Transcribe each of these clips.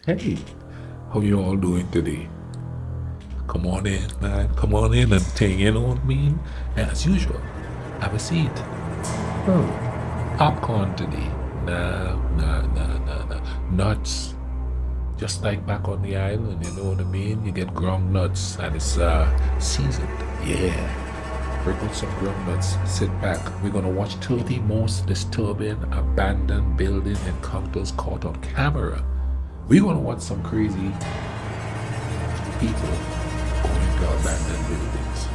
Hey, how you all doing today? Come on in, man. Come on in and take in on me. As usual, have a seat. Oh, popcorn today. Nah. Nuts. Just like back on the island, you know what I mean? You get ground nuts and it's seasoned. Yeah. Bring out some ground nuts. Sit back. We're gonna watch 30 most disturbing abandoned building encounters caught on camera. We're gonna watch some crazy people going to abandoned buildings,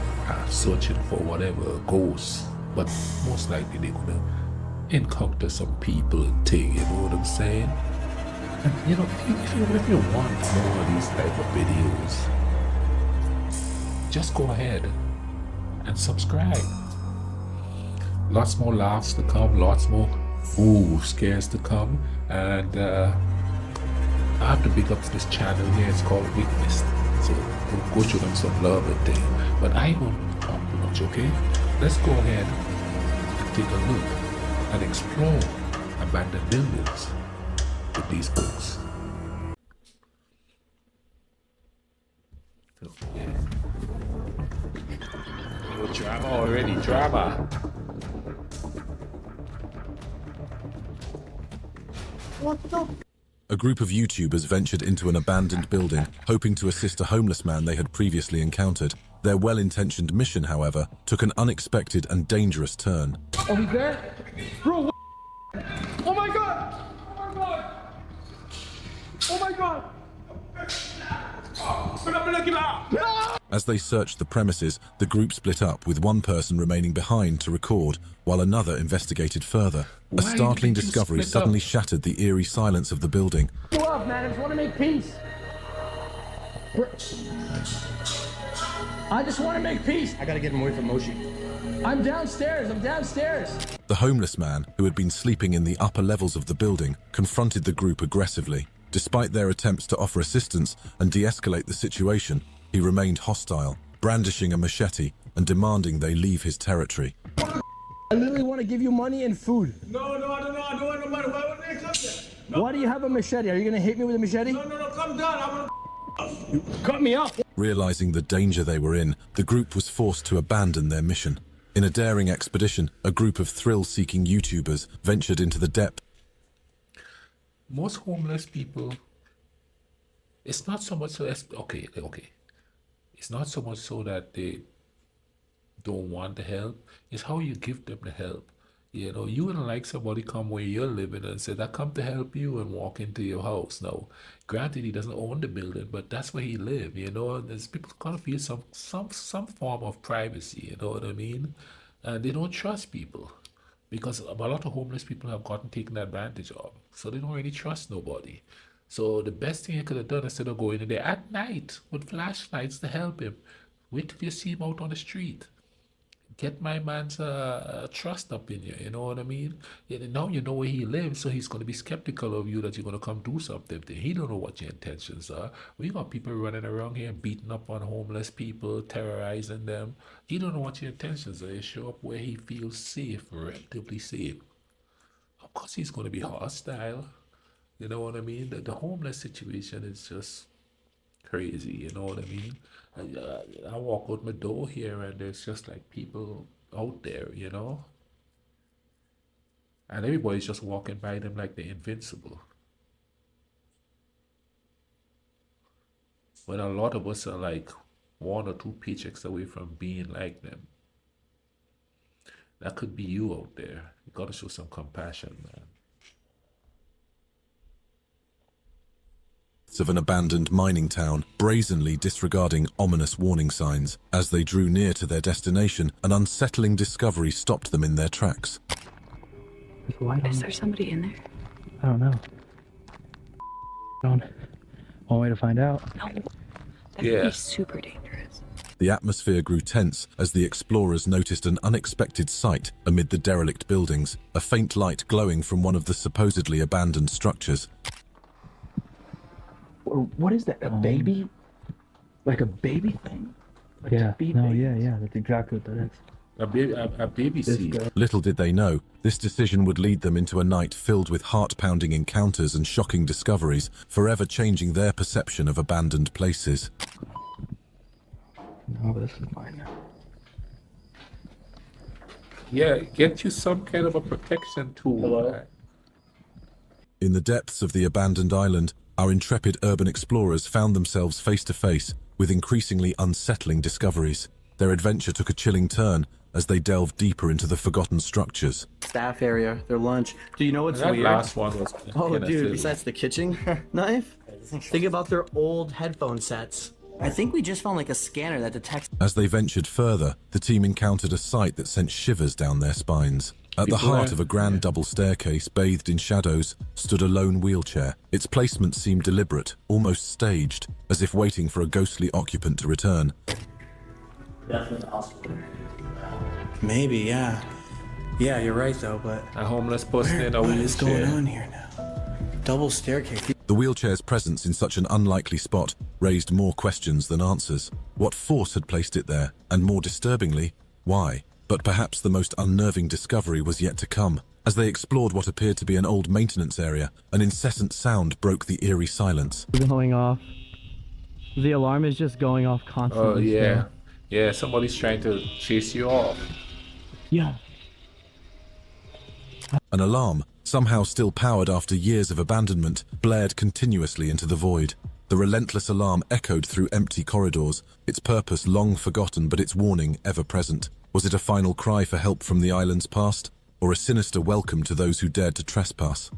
searching for whatever ghosts. But most likely they're gonna encounter some people and thing. You know what I'm saying? And you know, if you want more of these type of videos, just go ahead and subscribe. Lots more laughs to come. Lots more scares to come. And I have to big up this channel here. It's called Witness. So go show them some love and thing. But I won't talk too much, okay? Let's go ahead and take a look and explore abandoned buildings with these books. So, yeah. Oh, drama already, drama. What the? A group of YouTubers ventured into an abandoned building, hoping to assist a homeless man they had previously encountered. Their well-intentioned mission, however, took an unexpected and dangerous turn. Are we there? Bro, what? Oh my god! Oh my god! Oh my god! As they searched the premises, the group split up, with one person remaining behind to record, while another investigated further. A startling discovery suddenly shattered the eerie silence of the building. You up, man? I just want to make peace. I just want to make peace. I gotta get him away from Moshi. I'm downstairs. The homeless man, who had been sleeping in the upper levels of the building, confronted the group aggressively. Despite their attempts to offer assistance and de-escalate the situation, he remained hostile, brandishing a machete and demanding they leave his territory. I literally want to give you money and food. No, I don't want no money. Why would they come there? No. Why do you have a machete? Are you gonna hit me with a machete? No, come down. I'm gonna Cut me up. Realizing the danger they were in, the group was forced to abandon their mission. In a daring expedition, a group of thrill-seeking YouTubers ventured into the depths. Most homeless people, it's not so much so as okay. It's not so much so that they don't want the help. It's how you give them the help. You know, you wouldn't like somebody come where you're living and say, I come to help you and walk into your house. No, granted, he doesn't own the building, but that's where he lives. You know, there's people gotta feel some form of privacy. You know what I mean? And they don't trust people because a lot of homeless people have gotten taken advantage of, so they don't really trust nobody. So the best thing you could have done instead of going in there at night with flashlights to help him, wait till you see him out on the street. Get my man's trust up in you, you know what I mean? Now you know where he lives, so he's going to be skeptical of you that you're going to come do something to him. He don't know what your intentions are. We got people running around here beating up on homeless people, terrorizing them. He don't know what your intentions are. You show up where he feels safe, relatively safe. Of course he's going to be hostile. You know what I mean? The homeless situation is just crazy, you know what I mean? I walk out my door here and there's just like people out there, you know? And everybody's just walking by them like they're invincible. When a lot of us are like one or two paychecks away from being like them. That could be you out there. You gotta show some compassion, man. Of an abandoned mining town, brazenly disregarding ominous warning signs. As they drew near to their destination, an unsettling discovery stopped them in their tracks. Is there somebody in there? I don't know. One way to find out. No, that could be super dangerous. The atmosphere grew tense as the explorers noticed an unexpected sight amid the derelict buildings, a faint light glowing from one of the supposedly abandoned structures. What is that? A baby? Like a baby thing? Like Yeah. to feed No. babies? Yeah. That's exactly what that is. A baby seat. Little did they know, this decision would lead them into a night filled with heart-pounding encounters and shocking discoveries, forever changing their perception of abandoned places. No, this is mine. Yeah, get you some kind of a protection tool. Hello? In the depths of the abandoned island, our intrepid urban explorers found themselves face to face with increasingly unsettling discoveries. Their adventure took a chilling turn as they delved deeper into the forgotten structures. Staff area, their lunch. Do you know what's That weird? last one was. Oh, kinda dude, silly. besides the kitchen knife, think about their old headphone sets. I think we just found like a scanner that detects. As they ventured further, the team encountered a sight that sent shivers down their spines. At the People heart are- of a grand double staircase bathed in shadows stood a lone wheelchair. Its placement seemed deliberate, almost staged, as if waiting for a ghostly occupant to return. Definitely hospital. Maybe, yeah. Yeah, you're right though, but A homeless person in a what is going wheelchair. on here now? Double staircase. The wheelchair's presence in such an unlikely spot raised more questions than answers. What force had placed it there? And more disturbingly, why? But perhaps the most unnerving discovery was yet to come. As they explored what appeared to be an old maintenance area, an incessant sound broke the eerie silence. Going off. The alarm is just going off constantly. Oh yeah, still. yeah. Somebody's trying to chase you off. Yeah. An alarm, somehow still powered after years of abandonment, blared continuously into the void. The relentless alarm echoed through empty corridors, its purpose long forgotten but its warning ever present. Was it a final cry for help from the island's past, or a sinister welcome to those who dared to trespass?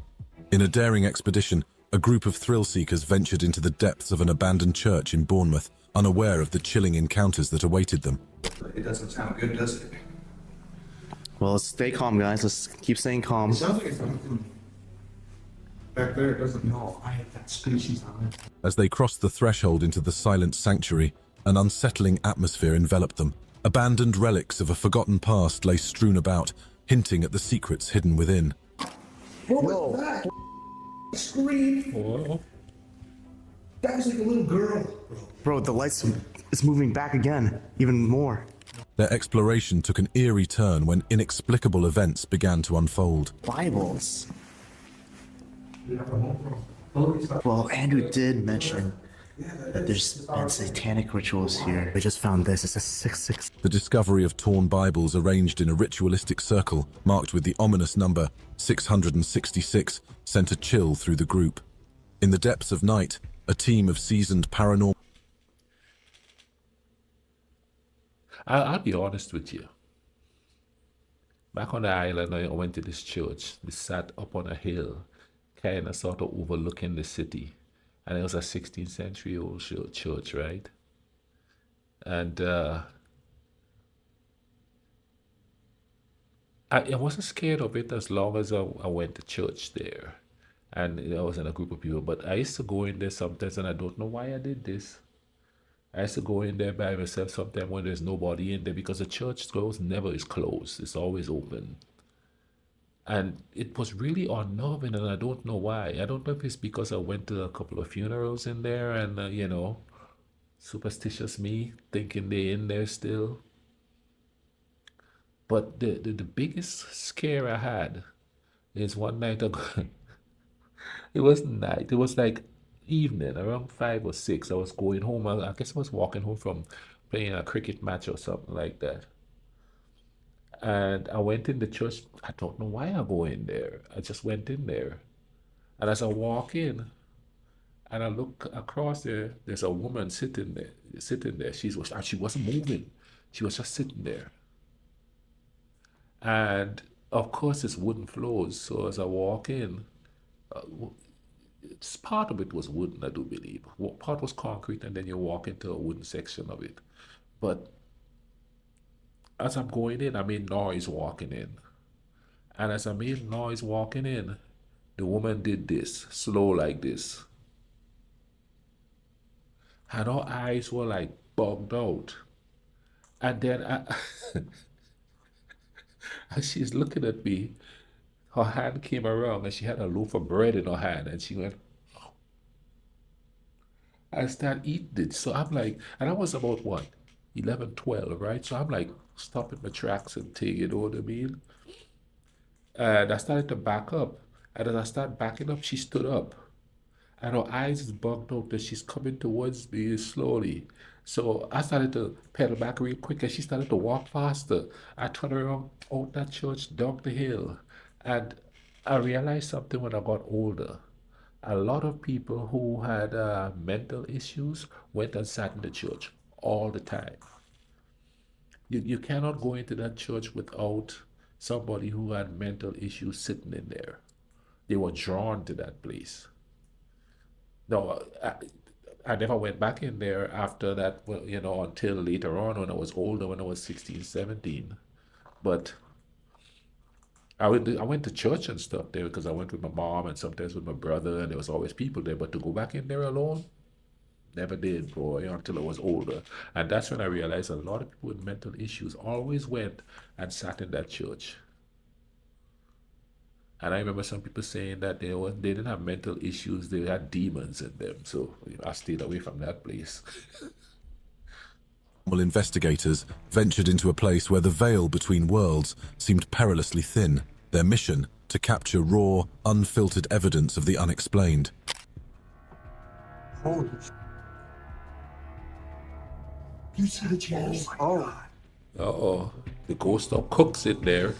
In a daring expedition, a group of thrill-seekers ventured into the depths of an abandoned church in Bournemouth, unaware of the chilling encounters that awaited them. It doesn't sound good, does it? Well, let's stay calm, guys. Let's keep staying calm. It sounds like it's something back there. It doesn't know. I have that species on it. As they crossed the threshold into the silent sanctuary, an unsettling atmosphere enveloped them. Abandoned relics of a forgotten past lay strewn about, hinting at the secrets hidden within. What was that? Scream! Oh, That was like a little girl. Bro, the lights is moving back again, even more. Their exploration took an eerie turn when inexplicable events began to unfold. Bibles. Well, Andrew did mention that there's been satanic rituals here. We just found this. It's a 666. The discovery of torn Bibles arranged in a ritualistic circle, marked with the ominous number 666, sent a chill through the group. In the depths of night, a team of seasoned paranormal I'll be honest with you. Back on the island, I went to this church. We sat up on a hill, kind of sort of overlooking the city. And it was a 16th century old church, right? And I wasn't scared of it as long as I went to church there. And I was in a group of people. But I used to go in there sometimes, and I don't know why I did this. I used to go in there by myself sometimes when there's nobody in there because the church doors never is closed. It's always open. And it was really unnerving, and I don't know why. I don't know if it's because I went to a couple of funerals in there and, superstitious me thinking they're in there still. But the biggest scare I had is one night ago. It wasn't night, it was like evening, around 5 or 6. I was going home. I guess I was walking home from playing a cricket match or something like that. And I went in the church. I don't know why I go in there. I just went in there. And as I walk in and I look across there, there's a woman sitting there. She wasn't moving. She was just sitting there. And of course it's wooden floors. So as I walk in, part of it was wooden, I do believe. Part was concrete, and then you walk into a wooden section of it. But as I'm going in, I made noise walking in. And as I made noise walking in, the woman did this, slow like this. And her eyes were like bugged out. And then as she's looking at me, her hand came around and she had a loaf of bread in her hand and she went, I started eating it. So I'm like, and I was about what, 11, 12, right? So I'm like stopping my tracks and taking, you know what I mean? And I started to back up. And as I started backing up, she stood up. And her eyes is bugged out that she's coming towards me slowly. So I started to pedal back real quick and she started to walk faster. I turned around out that church, down the hill. And I realized something when I got older. A lot of people who had mental issues went and sat in the church all the time. You cannot go into that church without somebody who had mental issues sitting in there. They were drawn to that place. No, I never went back in there after that, well, you know, until later on when I was older, when I was 16, 17. But I went to church and stuff there because I went with my mom and sometimes with my brother, and there was always people there. But to go back in there alone, never did, boy, until I was older. And that's when I realized a lot of people with mental issues always went and sat in that church. And I remember some people saying that they didn't have mental issues, they had demons in them. So I stayed away from that place. Investigators ventured into a place where the veil between worlds seemed perilously thin. Their mission, to capture raw, unfiltered evidence of the unexplained. Holy sh- You see the chairs? Oh. Uh-oh. The ghost of Cook's in there.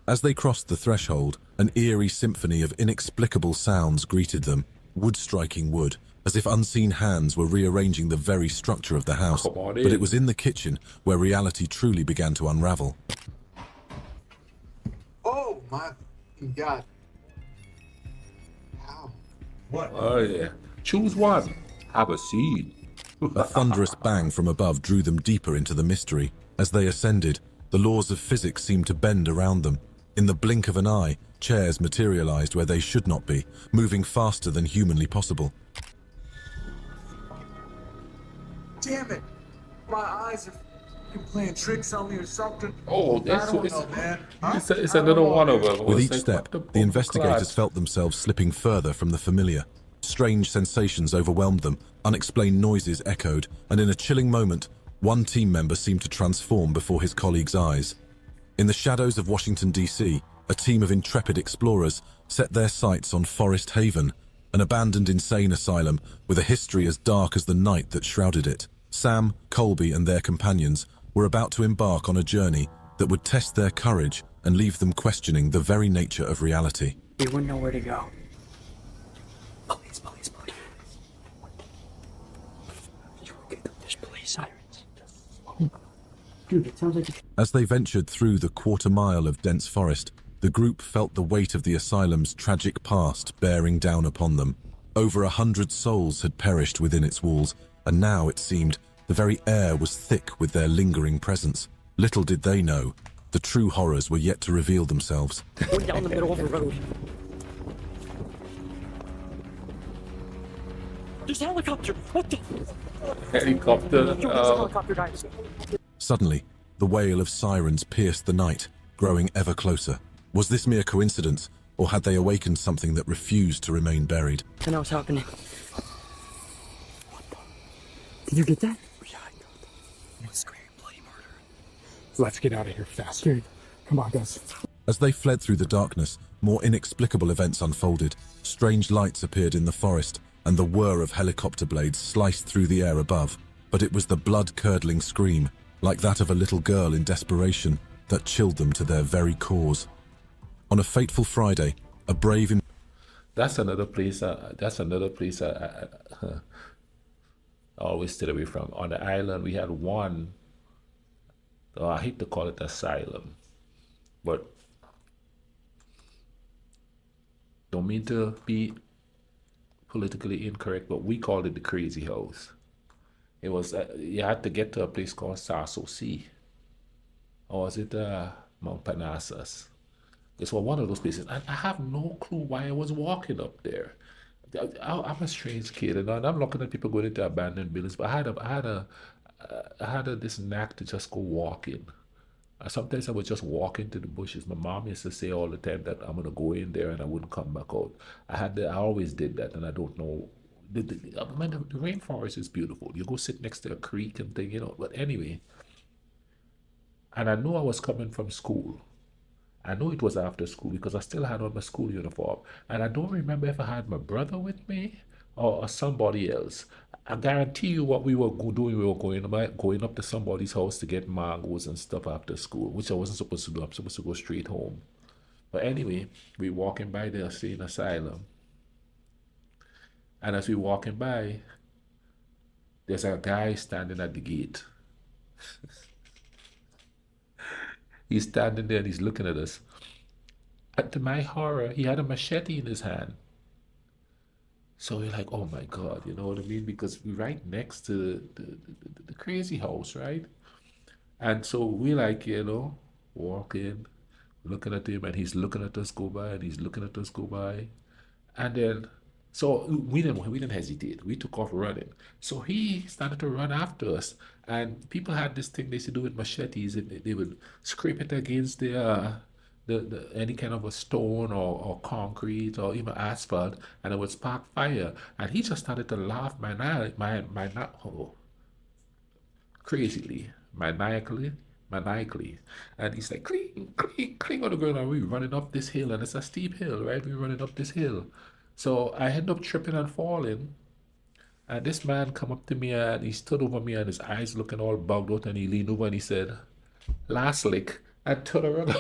As they crossed the threshold, an eerie symphony of inexplicable sounds greeted them, wood striking wood, as if unseen hands were rearranging the very structure of the house. Come on But in. it was in the kitchen where reality truly began to unravel. Oh my God. How? What? Oh, yeah. Choose one. Have a seat. A thunderous bang from above drew them deeper into the mystery. As they ascended, the laws of physics seemed to bend around them. In the blink of an eye, chairs materialized where they should not be, moving faster than humanly possible. Damn it! My eyes are f***ing playing tricks on me or something. Oh, I that's don't what know, man. it's another one of them. With It's each like, step, what the investigators class? felt themselves slipping further from the familiar. Strange sensations overwhelmed them, unexplained noises echoed, and in a chilling moment, one team member seemed to transform before his colleagues' eyes. In the shadows of Washington, D.C., a team of intrepid explorers set their sights on Forest Haven, an abandoned insane asylum with a history as dark as the night that shrouded it. Sam, Colby, and their companions were about to embark on a journey that would test their courage and leave them questioning the very nature of reality. We wouldn't know where to go. Police. There's police sirens. Dude, it sounds like As they ventured through the quarter mile of dense forest, the group felt the weight of the asylum's tragic past bearing down upon them. Over 100 souls had perished within its walls, and now, it seemed, the very air was thick with their lingering presence. Little did they know, the true horrors were yet to reveal themselves. we're down the middle of the road. There's a helicopter. What the? Helicopter. Yo, there's a helicopter, guys. Suddenly, the wail of sirens pierced the night, growing ever closer. Was this mere coincidence, or had they awakened something that refused to remain buried? I know what's happening. Did you get that? Yeah, I got that. Scream, bloody murder. Let's get out of here fast. Dude, come on, guys. As they fled through the darkness, more inexplicable events unfolded. Strange lights appeared in the forest, and the whir of helicopter blades sliced through the air above. But it was the blood-curdling scream, like that of a little girl in desperation, that chilled them to their very cores. On a fateful Friday, a brave... That's another place. I always stayed away from. On the island, we had one. Oh, I hate to call it asylum, but don't mean to be politically incorrect, but we called it the Crazy House. It was you had to get to a place called Sarso Sea, or was it Mount Parnassus? It's one of those places. I have no clue why I was walking up there. I'm a strange kid, and I'm looking at people going into abandoned buildings. But I had this knack to just go walking. Sometimes I would just walk into the bushes. My mom used to say all the time that I'm gonna go in there and I wouldn't come back out. I always did that, and I don't know man, the rainforest is beautiful. You go sit next to a creek and thing, you know. But anyway, and I knew I was coming from school. I knew it was after school because I still had on my school uniform. And I don't remember if I had my brother with me or somebody else. I guarantee you what we were doing, we were going up to somebody's house to get mangoes and stuff after school, which I wasn't supposed to do. I'm supposed to go straight home. But anyway, we walking by the sane asylum. And as we walking by, there's a guy standing at the gate. He's standing there and he's looking at us. And to my horror, he had a machete in his hand. So we're like, oh my God, you know what I mean? Because we're right next to the crazy house, right? And so we like, you know, walking, looking at him, and he's looking at us go by, and he's looking at us go by. And then, so we didn't hesitate. We took off running. So he started to run after us, and people had this thing they used to do with machetes, and they would scrape it against the any kind of a stone or concrete or even asphalt, and it would spark fire. And he just started to laugh crazily, maniacally. And he's like, cling, cling, cling on the ground. And we're running up this hill, and it's a steep hill, right? We're running up this hill. So I end up tripping and falling. And this man come up to me and he stood over me and his eyes looking all bugged out, and he leaned over and he said, last lick, and turned around.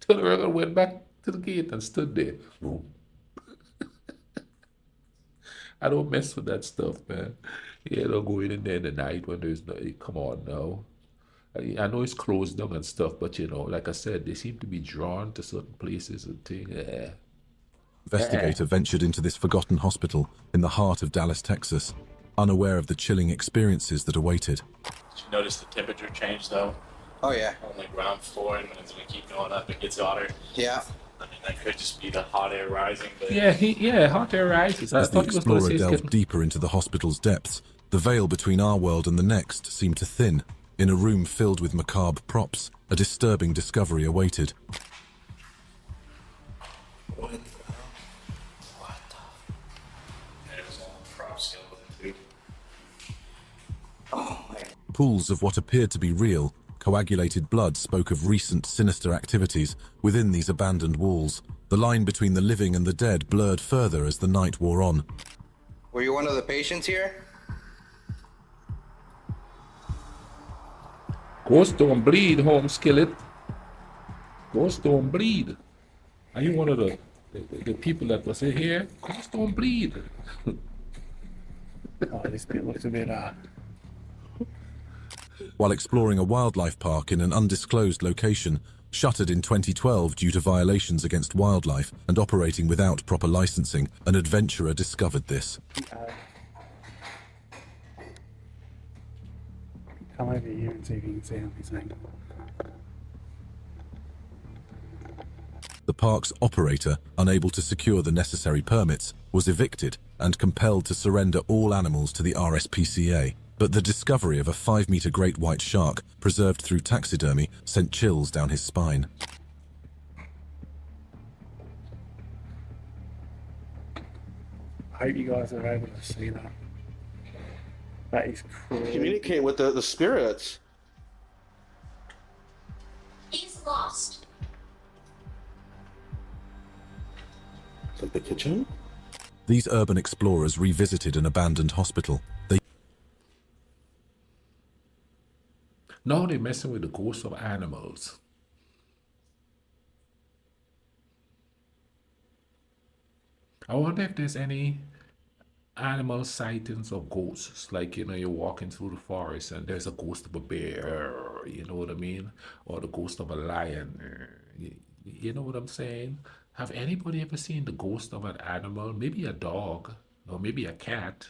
Turned around and went back to the gate and stood there. I don't mess with that stuff, man. Yeah, don't go in there in the night when there's no. Come on now. I know it's closed down and stuff, but you know, like I said, they seem to be drawn to certain places and things. Yeah. Investigator ventured into this forgotten hospital in the heart of Dallas, Texas, unaware of the chilling experiences that awaited. Did you notice the temperature change though? Oh yeah. On like round 4, and when it's gonna keep going up, it gets hotter. Yeah. I mean, that could just be the hot air rising, but Yeah, hot air rises. I As the thought he was going to explorer say it's delved getting. deeper into the hospital's depths, the veil between our world and the next seemed to thin. In a room filled with macabre props, a disturbing discovery awaited. what the it was all prop skeleton too. Oh my. Pools of what appeared to be real, coagulated blood spoke of recent sinister activities within these abandoned walls. The line between the living and the dead blurred further as the night wore on. Were you one of the patients here? Ghost don't bleed, home skillet. Ghost don't bleed. Are you one of the people that was in here? Ghost don't bleed. Oh, this bit looks a bit, While exploring a wildlife park in an undisclosed location, shuttered in 2012 due to violations against wildlife and operating without proper licensing, an adventurer discovered this. come over here and see if you can see anything. The park's operator, unable to secure the necessary permits, was evicted and compelled to surrender all animals to the RSPCA. But the discovery of a 5-meter great white shark, preserved through taxidermy, sent chills down his spine. I hope you guys are able to see that. That is crazy. Communicate with the spirits. He's lost. Is that the kitchen? These urban explorers revisited an abandoned hospital. Now they're messing with the ghosts of animals. I wonder if there's any animal sightings of ghosts. Like, you know, you're walking through the forest and there's a ghost of a bear, you know what I mean? Or the ghost of a lion. You know what I'm saying? Have anybody ever seen the ghost of an animal? Maybe a dog, or maybe a cat.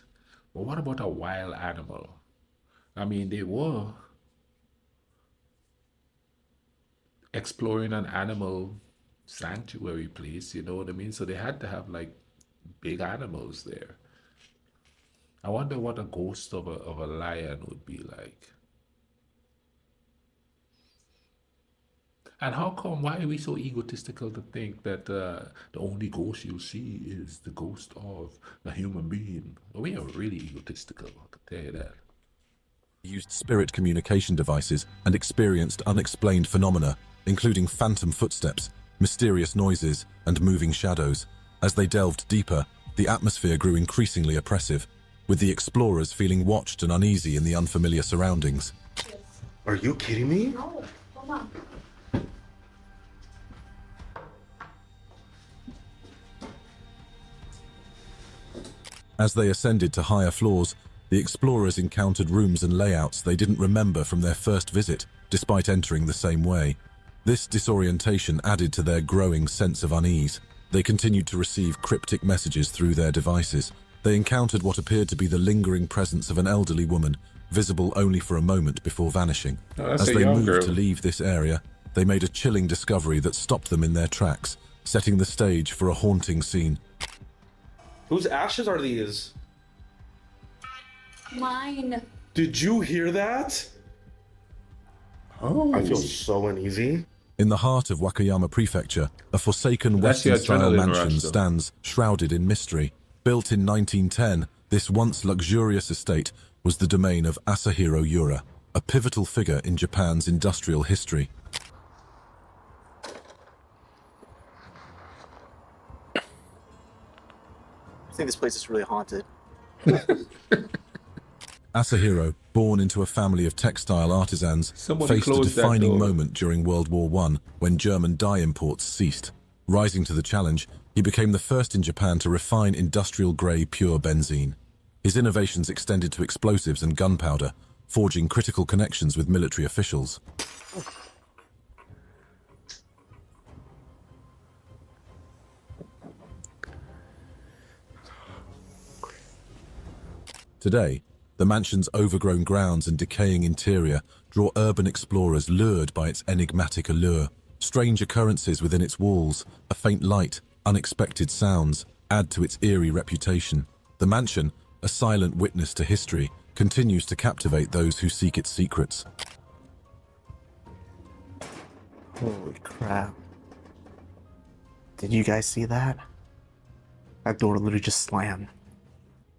But what about a wild animal? I mean, they were exploring an animal sanctuary place, you know what I mean? So they had to have like big animals there. I wonder what a ghost of a lion would be like. And how come, why are we so egotistical to think that the only ghost you see is the ghost of a human being? We are really egotistical, I can tell you that. Used spirit communication devices and experienced unexplained phenomena, including phantom footsteps, mysterious noises, and moving shadows. As they delved deeper, the atmosphere grew increasingly oppressive, with the explorers feeling watched and uneasy in the unfamiliar surroundings. Are you kidding me? No, hold on. As they ascended to higher floors, the explorers encountered rooms and layouts they didn't remember from their first visit, despite entering the same way. This disorientation added to their growing sense of unease. They continued to receive cryptic messages through their devices. They encountered what appeared to be the lingering presence of an elderly woman, visible only for a moment before vanishing. Oh, that's As a they young moved girl. to leave this area, they made a chilling discovery that stopped them in their tracks, setting the stage for a haunting scene. Whose ashes are these? Mine. Did you hear that? Oh. I feel so uneasy. In the heart of Wakayama Prefecture, a forsaken That's the Western-style adrenaline mansion rush, though. stands shrouded in mystery. Built in 1910, this once luxurious estate was the domain of Asahiro Yura, a pivotal figure in Japan's industrial history. I think this place is really haunted. Asahiro, born into a family of textile artisans, Somebody faced a close that defining door. moment during World War I when German dye imports ceased. Rising to the challenge, he became the first in Japan to refine industrial-grade pure benzene. His innovations extended to explosives and gunpowder, forging critical connections with military officials. Today, the mansion's overgrown grounds and decaying interior draw urban explorers lured by its enigmatic allure. Strange occurrences within its walls, a faint light, unexpected sounds, add to its eerie reputation. The mansion, a silent witness to history, continues to captivate those who seek its secrets. Holy crap. Did you guys see that? That door literally just slammed.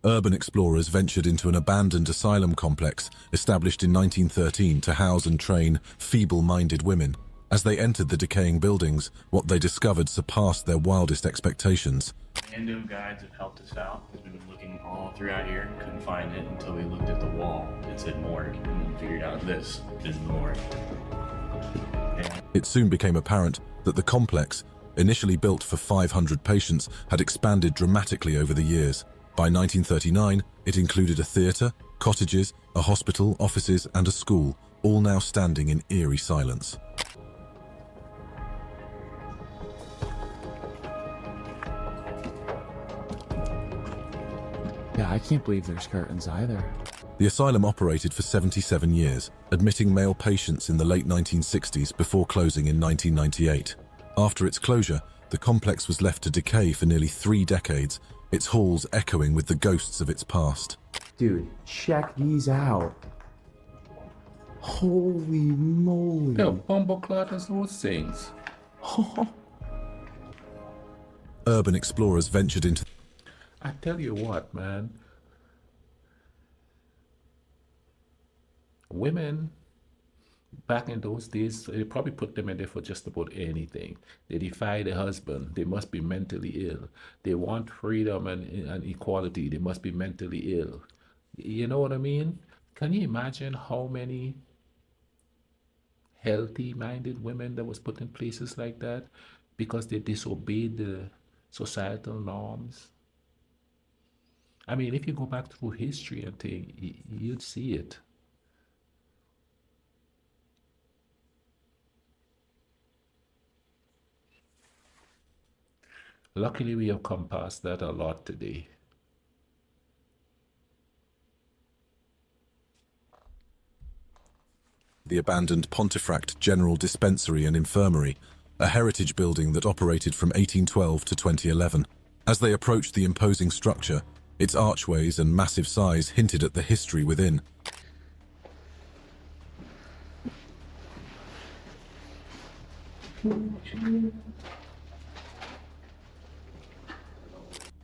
Urban explorers ventured into an abandoned asylum complex established in 1913 to house and train feeble-minded women. As they entered the decaying buildings, what they discovered surpassed their wildest expectations. Random guides have helped us out because we've been looking all throughout here, couldn't find it until we looked at the wall that said morgue and then figured out this is the morgue. It soon became apparent that the complex, initially built for 500 patients, had expanded dramatically over the years. By 1939, it included a theatre, cottages, a hospital, offices, and a school, all now standing in eerie silence. Yeah, I can't believe there's curtains either. The asylum operated for 77 years, admitting male patients in the late 1960s before closing in 1998. After its closure, the complex was left to decay for nearly 3 decades, its halls echoing with the ghosts of its past. Dude, check these out. Holy moly. Yeah, bumbleclot as those things. Urban explorers ventured into I tell you what, man. Women back in those days, they probably put them in there for just about anything. They defy the husband. They must be mentally ill. They want freedom and equality. They must be mentally ill. You know what I mean? Can you imagine how many healthy-minded women that was put in places like that because they disobeyed the societal norms? I mean, if you go back through history and things, you'd see it. Luckily, we have come past that a lot today. the abandoned Pontefract General Dispensary and Infirmary, a heritage building that operated from 1812 to 2011. As they approached the imposing structure, its archways and massive size hinted at the history within.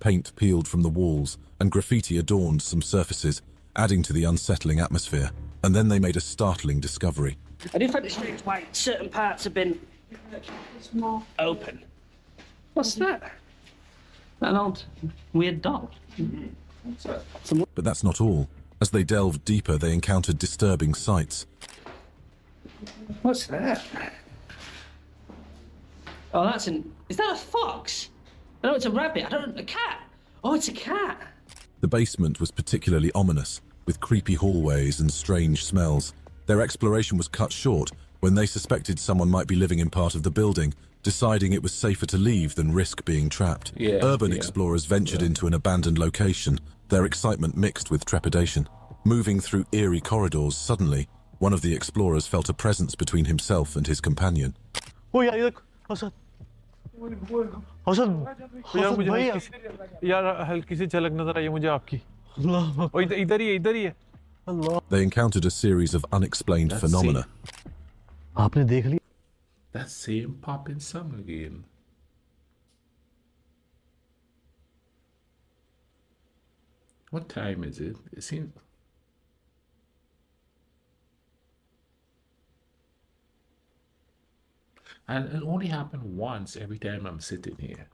Paint peeled from the walls and graffiti adorned some surfaces, adding to the unsettling atmosphere. And then they made a startling discovery. I do find it strange why certain parts have been open. What's that? An old weird doll. But that's not all. As they delved deeper, they encountered disturbing sights. What's that? Oh, that's an... Is that a fox? I know it's a rabbit. I don't... A cat. Oh, it's a cat. The basement was particularly ominous, with creepy hallways and strange smells. Their exploration was cut short when they suspected someone might be living in part of the building, deciding it was safer to leave than risk being trapped. Urban explorers ventured into an abandoned location, their excitement mixed with trepidation. Moving through eerie corridors, suddenly, one of the explorers felt a presence between himself and his companion. They encountered a series of unexplained phenomena. That same popping song again. What time is it? It seems... And it only happened once every time I'm sitting here.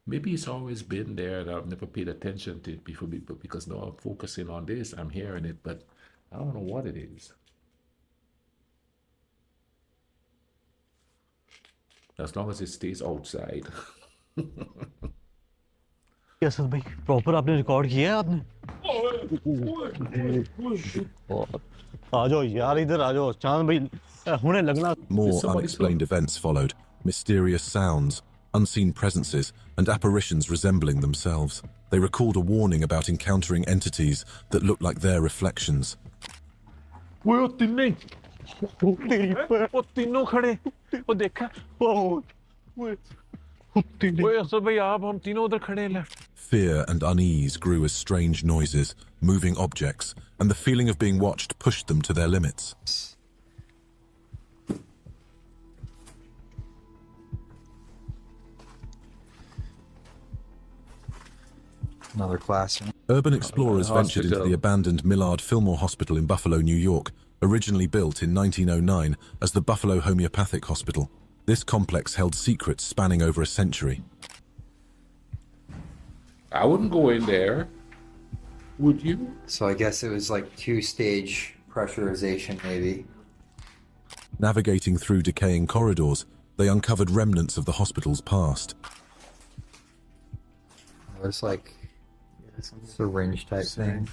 Maybe it's always been there and I've never paid attention to it before, because now I'm focusing on this, I'm hearing it, but I don't know what it is. As long as it stays outside. Asad भाई proper आपने record किया है आपने आ जाओ यार इधर आ जाओ चांद भाई हुने लगना. More unexplained events followed. Mysterious sounds, unseen presences, and apparitions resembling themselves. They recalled a warning about encountering entities that looked like their reflections. Fear and unease grew as strange noises, moving objects, and the feeling of being watched pushed them to their limits. Another classroom. Urban explorers ventured into the abandoned Millard Fillmore Hospital in Buffalo, New York, originally built in 1909 as the Buffalo Homeopathic Hospital. This complex held secrets spanning over a century. I wouldn't go in there. Would you? So I guess it was like two-stage pressurization, maybe. Navigating through decaying corridors, they uncovered remnants of the hospital's past. It was like syringe type thing.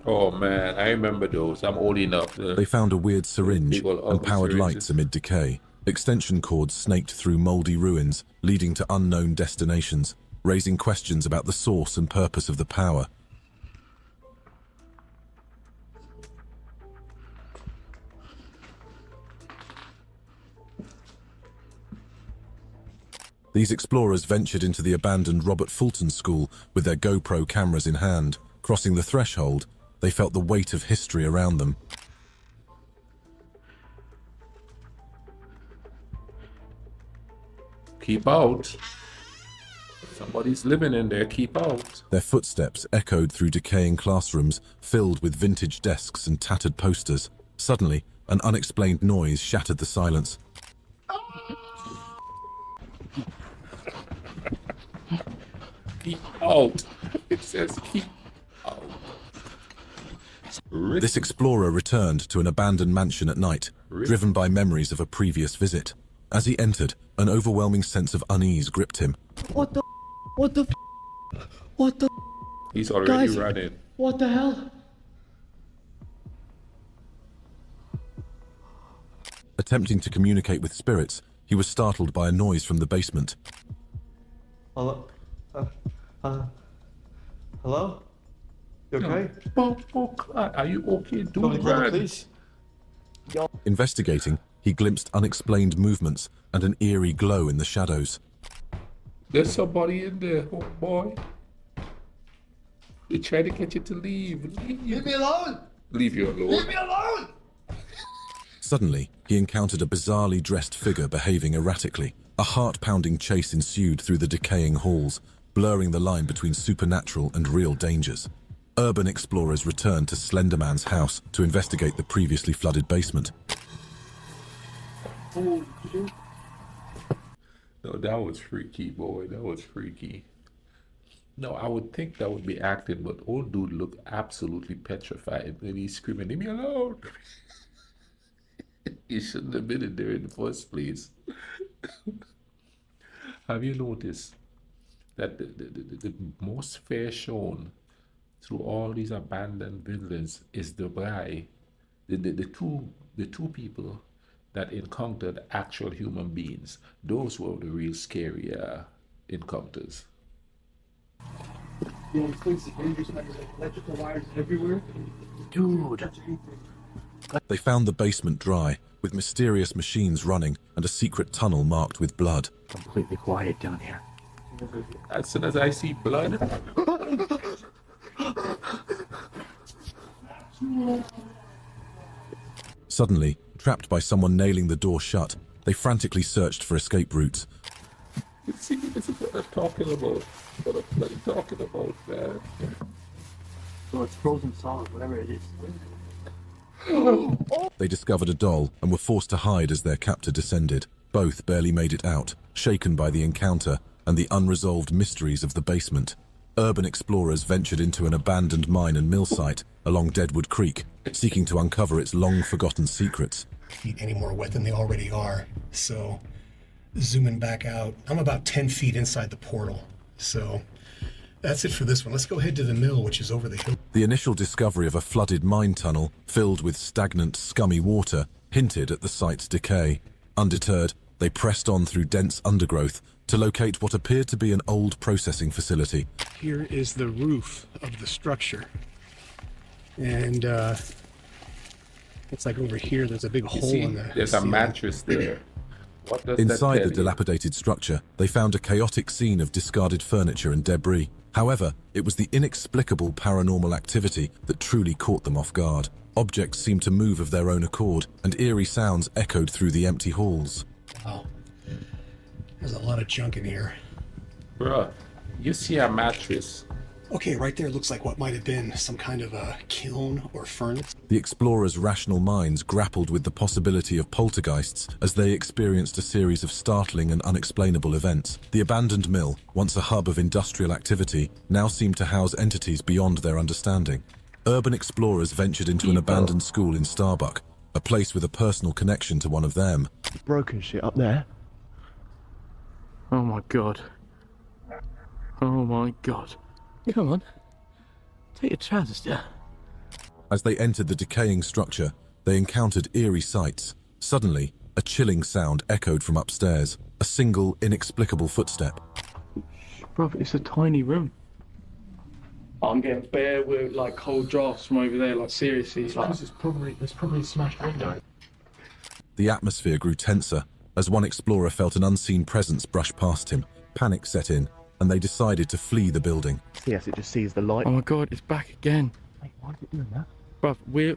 Oh man, I remember those. I'm old enough. They found a weird syringe old and powered syringes. lights amid decay. Extension cords snaked through moldy ruins, leading to unknown destinations, raising questions about the source and purpose of the power. These explorers ventured into the abandoned Robert Fulton School with their GoPro cameras in hand. Crossing the threshold, they felt the weight of history around them. Keep out. Somebody's living in there. Keep out. Their footsteps echoed through decaying classrooms filled with vintage desks and tattered posters. Suddenly, an unexplained noise shattered the silence. Keep out. It says keep out. This explorer returned to an abandoned mansion at night, driven by memories of a previous visit. As he entered, an overwhelming sense of unease gripped him. What the? What the? What the? He's already Guys, running. What the hell? Attempting to communicate with spirits, he was startled by a noise from the basement. Hello? Hello? You okay? Are you okay? Can we go, please? Investigating, he glimpsed unexplained movements and an eerie glow in the shadows. There's somebody in there, oh boy. They try to get you to leave. Leave me alone! Leave you alone. Leave me alone! Suddenly, he encountered a bizarrely dressed figure behaving erratically. A heart-pounding chase ensued through the decaying halls, blurring the line between supernatural and real dangers. Urban explorers returned to Slenderman's house to investigate the previously flooded basement. No, that was freaky, boy. That was freaky. No, I would think that would be acting, but old dude looked absolutely petrified when he's screaming, "Leave me alone!" He shouldn't have been in there in the first place. Have you noticed that the most fear shown through all these abandoned villas is the guy, the two people that encountered actual human beings. Those were the real scary encounters. You know, things are dangerous, like electrical wires everywhere. Dude. They found the basement dry, with mysterious machines running and a secret tunnel marked with blood. Completely quiet down here. As soon as I see blood, Suddenly, trapped by someone nailing the door shut, they frantically searched for escape routes. see, this is what I'm talking about. What I'm talking about, man. So it's frozen solid, whatever it is. They discovered a doll and were forced to hide as their captor descended. Both barely made it out, shaken by the encounter and the unresolved mysteries of the basement. Urban explorers ventured into an abandoned mine and mill site along Deadwood Creek, seeking to uncover its long-forgotten secrets. Feet any more wet than they already are. So, zooming back out, I'm about 10 feet inside the portal. So, that's it for this one. Let's go head to the mill, which is over the hill. The initial discovery of a flooded mine tunnel filled with stagnant, scummy water hinted at the site's decay. Undeterred, they pressed on through dense undergrowth to locate what appeared to be an old processing facility. Here is the roof of the structure. And, it's like over here, there's a big hole in the there's a ceiling. mattress there. What does that Inside tell the you? dilapidated structure, they found a chaotic scene of discarded furniture and debris. However, it was the inexplicable paranormal activity that truly caught them off guard. Objects seemed to move of their own accord, and eerie sounds echoed through the empty halls. Wow. There's a lot of junk in here. Bruh, you see a mattress. Okay, right there looks like what might have been some kind of a kiln or furnace. The explorers' rational minds grappled with the possibility of poltergeists as they experienced a series of startling and unexplainable events. The abandoned mill, once a hub of industrial activity, now seemed to house entities beyond their understanding. Urban explorers ventured into an abandoned school in Starbuck, a place with a personal connection to one of them. Broken shit up there. Oh my god. Oh my god. Come on. Take your trousers down. As they entered the decaying structure, they encountered eerie sights. Suddenly, a chilling sound echoed from upstairs, a single, inexplicable footstep. Bro, it's a tiny room. I'm getting bare with like cold drafts from over there. Like seriously, it's like It's probably a smashed window. The atmosphere grew tenser as one explorer felt an unseen presence brush past him. Panic set in, and they decided to flee the building. Yes, it just sees the light. Oh my god, it's back again. Wait, why is it doing that? Bruv, we're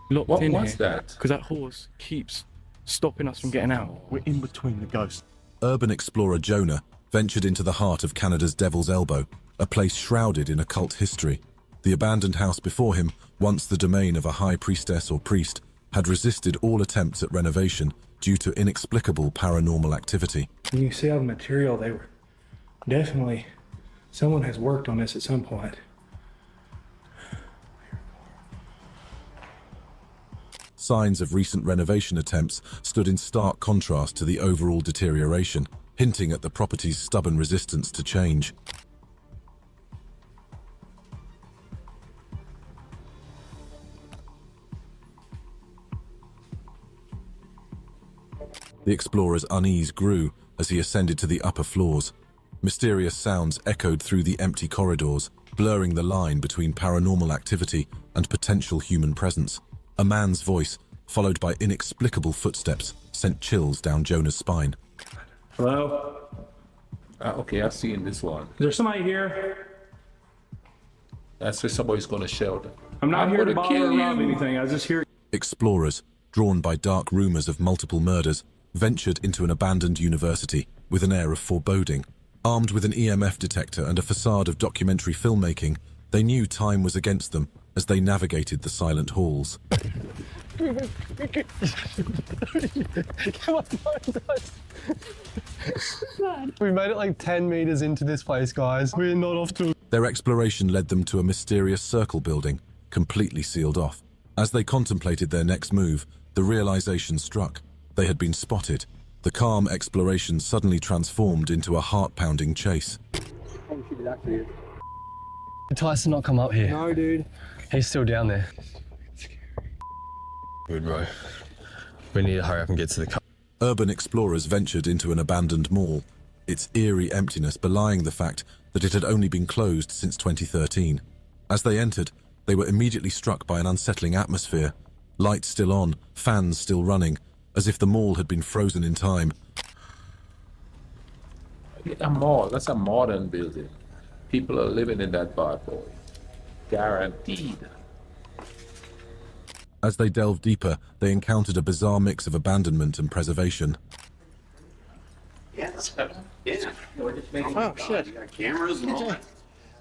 locked What in was here. that? Because that horse keeps stopping us from getting out. We're in between the ghosts. Urban explorer Jonah ventured into the heart of Canada's Devil's Elbow, a place shrouded in occult history. The abandoned house before him, once the domain of a high priestess or priest, had resisted all attempts at renovation due to inexplicable paranormal activity. You can see all the material. They were definitely, someone has worked on this at some point. Signs of recent renovation attempts stood in stark contrast to the overall deterioration, hinting at the property's stubborn resistance to change. The explorer's unease grew as he ascended to the upper floors. Mysterious sounds echoed through the empty corridors, blurring the line between paranormal activity and potential human presence. A man's voice, followed by inexplicable footsteps, sent chills down Jonah's spine. hello. Okay, I've seen this one. Is there somebody here? That's where somebody's going to shelter. I'm not here to gonna bother kill or rob you. anything. I was just here. Explorers, drawn by dark rumors of multiple murders, ventured into an abandoned university with an air of foreboding. Armed with an EMF detector and a facade of documentary filmmaking, they knew time was against them as they navigated the silent halls. Come on, guys. We made it like 10 meters into this place, guys. We're not off to... Their exploration led them to a mysterious circle building, completely sealed off. As they contemplated their next move, the realization struck. They had been spotted. The calm exploration suddenly transformed into a heart-pounding chase. Did Tyson not come up here? No, dude. He's still down there. Good, bro. We need to hurry up and get to the car. Urban explorers ventured into an abandoned mall, its eerie emptiness belying the fact that it had only been closed since 2013. As they entered, they were immediately struck by an unsettling atmosphere. Lights still on, fans still running, as if the mall had been frozen in time. A mall, that's a modern building. People are living in that bad boy. Guaranteed. As they delved deeper, they encountered a bizarre mix of abandonment and preservation. Yeah. Oh, shit. Cameras and all.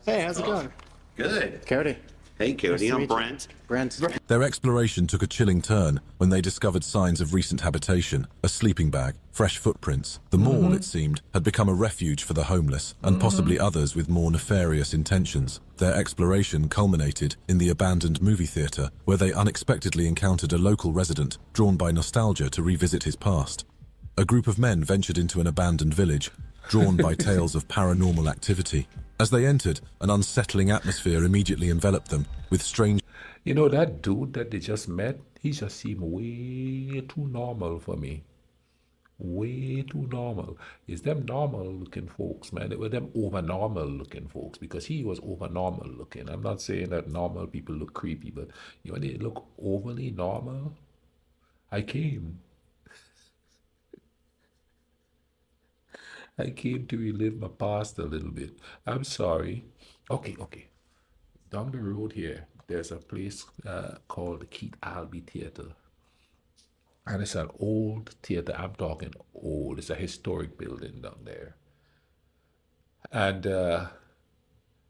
Hey, how's it going? Good. Cody. Hey, Cody. Nice to I'm meet you. Brent. Brent. Their exploration took a chilling turn when they discovered signs of recent habitation, a sleeping bag, fresh footprints. The mall, it seemed, had become a refuge for the homeless and possibly others with more nefarious intentions. Their exploration culminated in the abandoned movie theater, where they unexpectedly encountered a local resident drawn by nostalgia to revisit his past. A group of men ventured into an abandoned village, drawn by tales of paranormal activity. As they entered, an unsettling atmosphere immediately enveloped them, with strange... You know, that dude that they just met, he just seemed way too normal for me. Way too normal. It's them normal looking folks, man. It were them over normal looking folks, because he was over normal looking. I'm not saying that normal people look creepy, but you know, they look overly normal. I came to relive my past a little bit. I'm sorry. Okay. Down the road here, there's a place called the Keith Albee Theater. And it's an old theater. I'm talking old. It's a historic building down there. And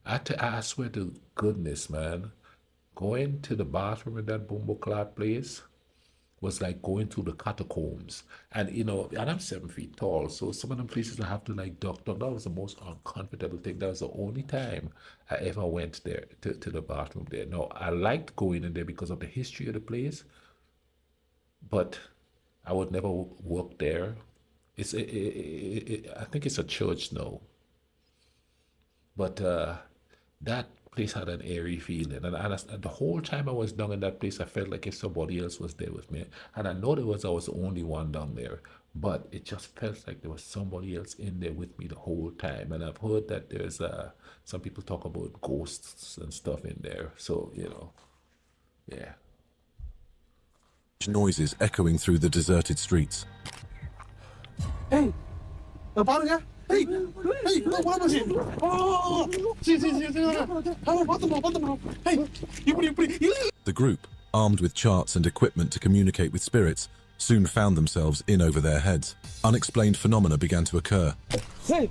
I swear to goodness, man, going to the bathroom in that bumbo clot place was like going through the catacombs. And you know, and I'm 7 feet tall, so some of them places I have to like duck down. That was the most uncomfortable thing. That was the only time I ever went there to the bathroom there. No, I liked going in there because of the history of the place, but I would never work there. I think it's a church now, but that place had an airy feeling, and the whole time I was down in that place, I felt like if somebody else was there with me, and I know I was the only one down there, but it just felt like there was somebody else in there with me the whole time. And I've heard that there's some people talk about ghosts and stuff in there, so you know, yeah. noises echoing through the deserted streets. Hey! Paano ka? Hey! Hey! Wala ba siya? Oh! Sige. Panta mo. Hey! The group, armed with charts and equipment to communicate with spirits, soon found themselves in over their heads. Unexplained phenomena began to occur. Hey!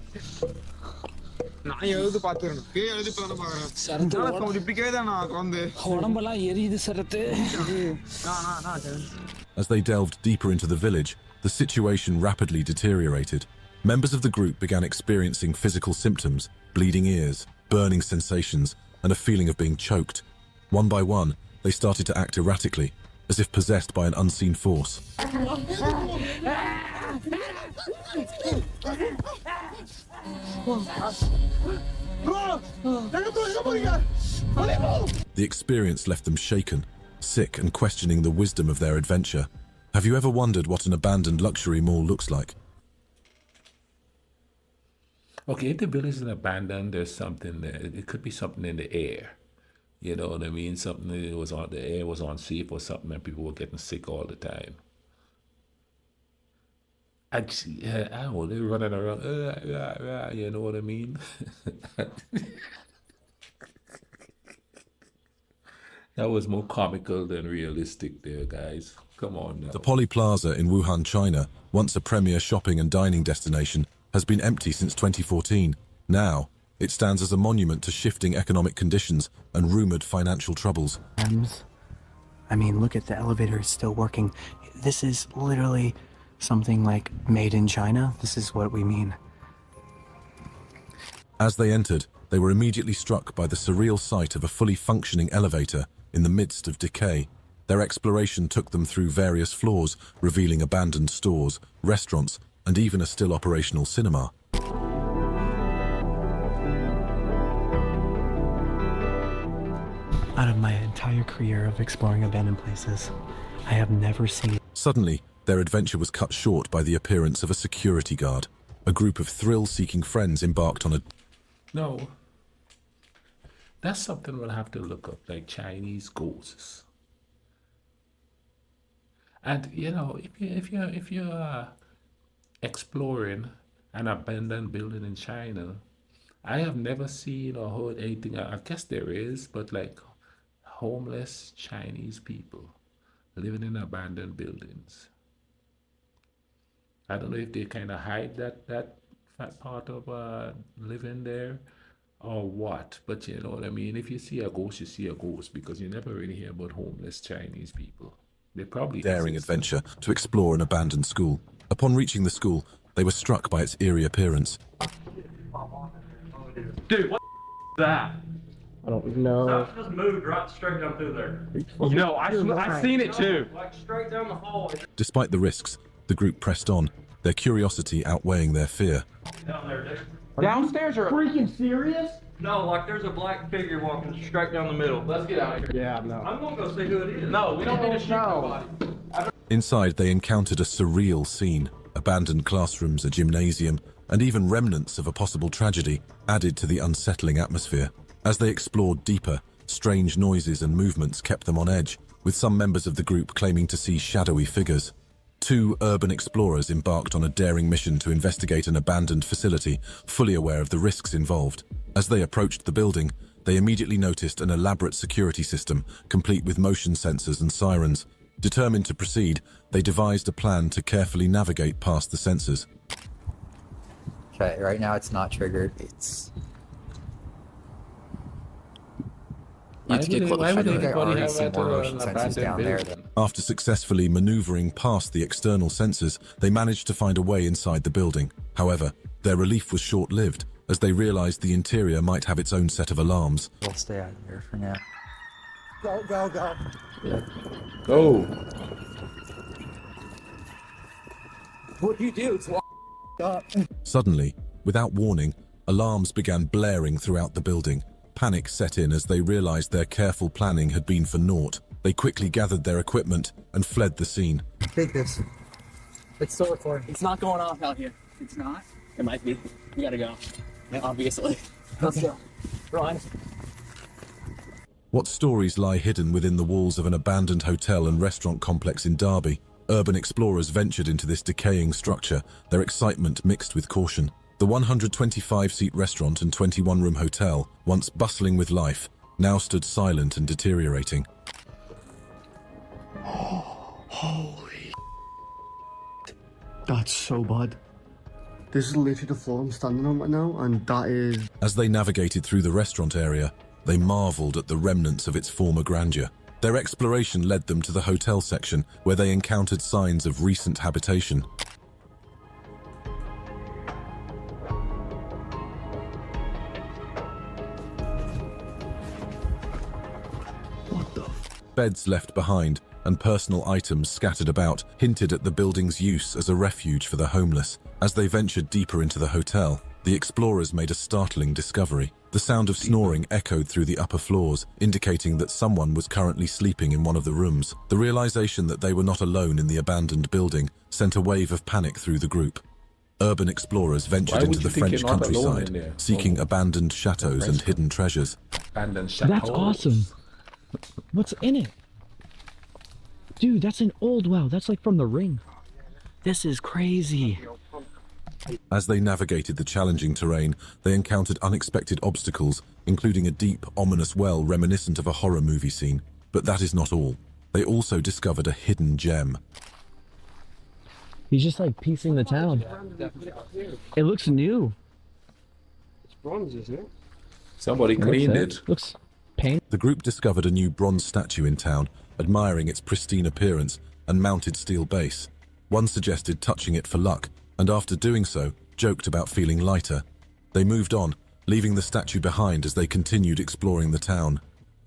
As they delved deeper into the village, the situation rapidly deteriorated. Members of the group began experiencing physical symptoms, bleeding ears, burning sensations, and a feeling of being choked. One by one, they started to act erratically, as if possessed by an unseen force. The experience left them shaken, sick, and questioning the wisdom of their adventure. Have you ever wondered what an abandoned luxury mall looks like? Okay, if the village is abandoned, there's something there. It could be something in the air. You know what I mean? Something that was on the air was unsafe or something, and people were getting sick all the time. Actually, I don't know, they're running around, you know what I mean? That was more comical than realistic there, guys. Come on now. The Poly Plaza in Wuhan, China, once a premier shopping and dining destination, has been empty since 2014. Now, it stands as a monument to shifting economic conditions and rumored financial troubles. I mean, look at the elevator, it's still working. This is literally something like made in China. This is what we mean. As they entered, they were immediately struck by the surreal sight of a fully functioning elevator in the midst of decay. Their exploration took them through various floors, revealing abandoned stores, restaurants, and even a still operational cinema. Out of my entire career of exploring abandoned places, I have never seen... Suddenly, their adventure was cut short by the appearance of a security guard. A group of thrill-seeking friends embarked on a... No. That's something we'll have to look up, like Chinese ghosts. And you know, if you're exploring an abandoned building in China, I have never seen or heard anything. I guess there is, but like homeless Chinese people living in abandoned buildings. I don't know if they kind of hide that part of living there or what, but you know what I mean. If you see a ghost, you see a ghost, because you never really hear about homeless Chinese people. They probably daring exist. adventure to explore an abandoned school. Upon reaching the school, they were struck by its eerie appearance. Dude, what is that? I don't know. Stuff just moved right straight down through there. No, I seen it too. Like straight down the hall. Despite the risks, the group pressed on, their curiosity outweighing their fear. Down there, dude. Downstairs or Freaking serious? No, like there's a black figure walking straight down the middle. let's get out of here. Yeah, no. I'm gonna go see who it is. No, we don't need to shoot nobody. Inside, they encountered a surreal scene. Abandoned classrooms, a gymnasium, and even remnants of a possible tragedy added to the unsettling atmosphere. As they explored deeper, strange noises and movements kept them on edge, with some members of the group claiming to see shadowy figures. Two urban explorers embarked on a daring mission to investigate an abandoned facility, fully aware of the risks involved. As they approached the building, they immediately noticed an elaborate security system, complete with motion sensors and sirens. Determined to proceed, they devised a plan to carefully navigate past the sensors. Okay, right now it's not triggered. It's... You have to get close. I think I already see more motion sensors down there. After successfully maneuvering past the external sensors, they managed to find a way inside the building. However, their relief was short-lived, as they realized the interior might have its own set of alarms. We'll stay out here for now. Go, go, go. Oh, What do you do? It's up. Suddenly, without warning, alarms began blaring throughout the building. Panic set in as they realized their careful planning had been for naught. They quickly gathered their equipment and fled the scene. Take this. It's still recording. It's not going off out here. It's not? It might be. We gotta go. Yeah, obviously. Let's go. Run. What stories lie hidden within the walls of an abandoned hotel and restaurant complex in Derby? Urban explorers ventured into this decaying structure, their excitement mixed with caution. The 125-seat restaurant and 21-room hotel, once bustling with life, now stood silent and deteriorating. Holy. That's so bad. This is literally the floor I'm standing on right now, and that is... As they navigated through the restaurant area, they marveled at the remnants of its former grandeur. Their exploration led them to the hotel section, where they encountered signs of recent habitation. What the... Beds left behind and personal items scattered about hinted at the building's use as a refuge for the homeless. As they ventured deeper into the hotel, the explorers made a startling discovery. The sound of snoring echoed through the upper floors, indicating that someone was currently sleeping in one of the rooms. The realization that they were not alone in the abandoned building sent a wave of panic through the group. Urban explorers ventured into the French countryside, seeking abandoned chateaux and hidden treasures. abandoned chateaux. That's awesome. What's in it? Dude, that's an old well. That's like from The Ring. This is crazy. As they navigated the challenging terrain, they encountered unexpected obstacles, including a deep, ominous well reminiscent of a horror movie scene. But that is not all. They also discovered a hidden gem. He's just like piecing the town. It looks new. It's bronze, isn't it? Somebody cleaned it. Looks paint. The group discovered a new bronze statue in town, admiring its pristine appearance and mounted steel base. One suggested touching it for luck, and after doing so, joked about feeling lighter. They moved on, leaving the statue behind as they continued exploring the town.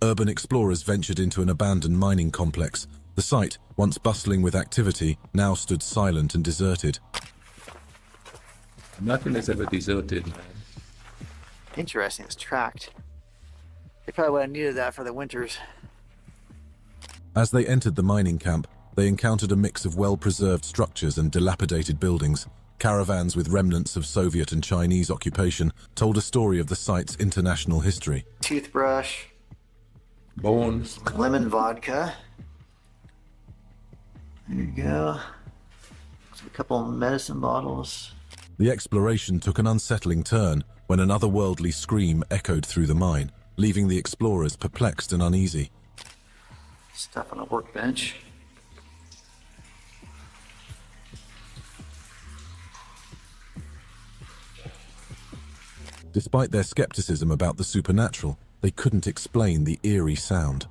Urban explorers ventured into an abandoned mining complex. The site, once bustling with activity, now stood silent and deserted. Nothing is ever deserted, man. Interesting, it's tracked. They probably would have needed that for the winters. As they entered the mining camp, they encountered a mix of well-preserved structures and dilapidated buildings. Caravans with remnants of Soviet and Chinese occupation told a story of the site's international history. Toothbrush. Bones. Lemon vodka. There you go. A couple medicine bottles. The exploration took an unsettling turn when an otherworldly scream echoed through the mine, leaving the explorers perplexed and uneasy. Stuff on a workbench. Despite their skepticism about the supernatural, they couldn't explain the eerie sound.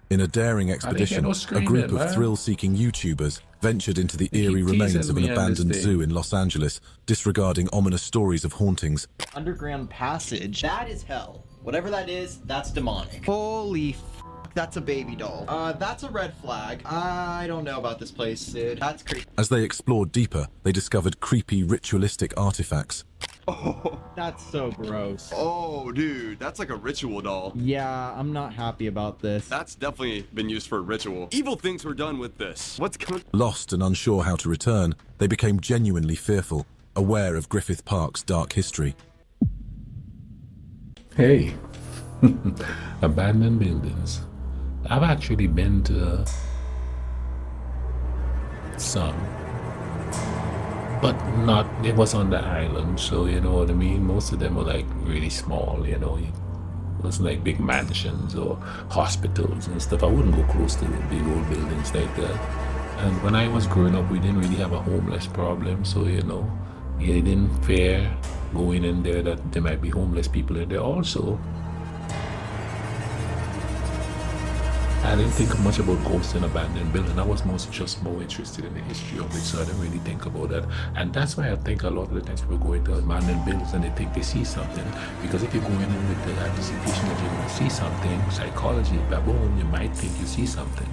In a daring expedition, a group of thrill-seeking YouTubers ventured into the eerie remains of an abandoned zoo in Los Angeles, disregarding ominous stories of hauntings. Underground passage. That is hell. Whatever that is, that's demonic. Holy f***, that's a baby doll. That's a red flag. I don't know about this place, dude. That's creepy. As they explored deeper, they discovered creepy ritualistic artifacts. Oh, that's so gross. Oh, dude, that's like a ritual doll. Yeah, I'm not happy about this. That's definitely been used for a ritual. Evil things were done with this. What's going? Lost and unsure how to return, they became genuinely fearful, aware of Griffith Park's dark history. Hey, abandoned buildings. I've actually been to some, but not, it was on the island, so you know what I mean? Most of them were like really small, you know. It was like big mansions or hospitals and stuff. I wouldn't go close to big old buildings like that. And when I was growing up, we didn't really have a homeless problem, so you know, you didn't fear going in there that there might be homeless people in there also. I didn't think much about ghosts in abandoned buildings. I was just more interested in the history of it, so I didn't really think about that. And that's why I think a lot of the times people go into abandoned buildings and they think they see something. Because if you're going in with the anticipation that you're going to see something, psychology, baboon, you might think you see something.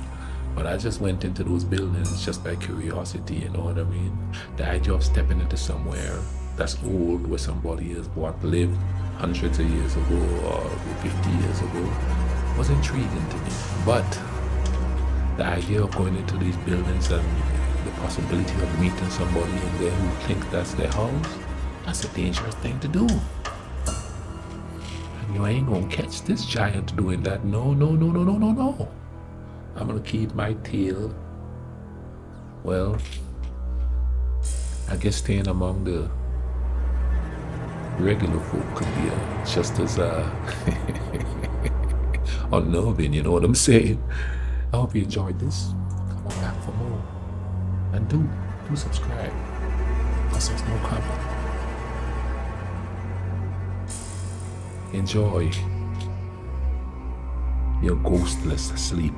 But I just went into those buildings just by curiosity, you know what I mean? The idea of stepping into somewhere that's old, where somebody has lived hundreds of years ago or 50 years ago, was intriguing to me. But the idea of going into these buildings and the possibility of meeting somebody in there who thinks that's their house, that's a dangerous thing to do. And you ain't gonna catch this giant doing that. No, no, no, no, no, no, no. I'm gonna keep my tail, well, I guess staying among the regular folk could be just as unnerving, you know what I'm saying? I hope you enjoyed this. Come on back for more. And do subscribe, because there's no coming. Enjoy your ghostless sleep.